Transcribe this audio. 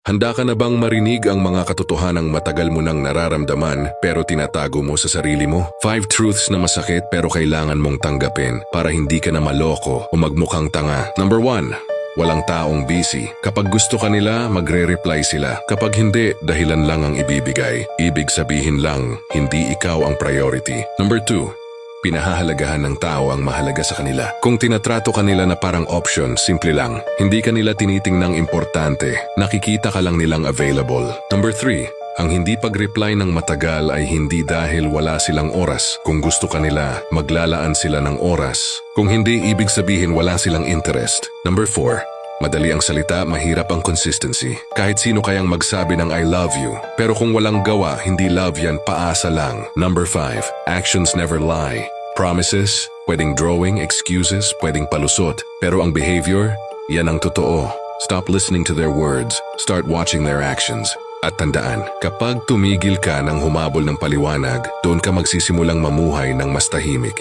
Handa ka na bang marinig ang mga katotohanang matagal mo nang nararamdaman pero tinatago mo sa sarili mo? 5 truths na masakit pero kailangan mong tanggapin para hindi ka na maloko o magmukhang tanga. Number 1. Walang taong busy. Kapag gusto ka nila, magre-reply sila. Kapag hindi, dahilan lang ang ibibigay. Ibig sabihin lang, hindi ikaw ang priority. Number 2. Pinahahalagahan ng tao ang mahalaga sa kanila. Kung tinatrato ka nila na parang option, simple lang. Hindi ka nila tinitingnang importante. Nakikita ka lang nilang available. Number 3. Ang hindi pag-reply ng matagal ay hindi dahil wala silang oras. Kung gusto ka nila, maglalaan sila ng oras. Kung hindi, ibig sabihin wala silang interest. Number 4. Madali ang salita, mahirap ang consistency. Kahit sino kayang magsabi ng I love you. Pero kung walang gawa, hindi love yan, paasa lang. Number 5. Actions never lie. Promises, pwedeng drawing, excuses, pwedeng palusot. Pero ang behavior, yan ang totoo. Stop listening to their words. Start watching their actions. At tandaan, kapag tumigil ka ng humabol ng paliwanag, doon ka magsisimulang mamuhay ng mas tahimik.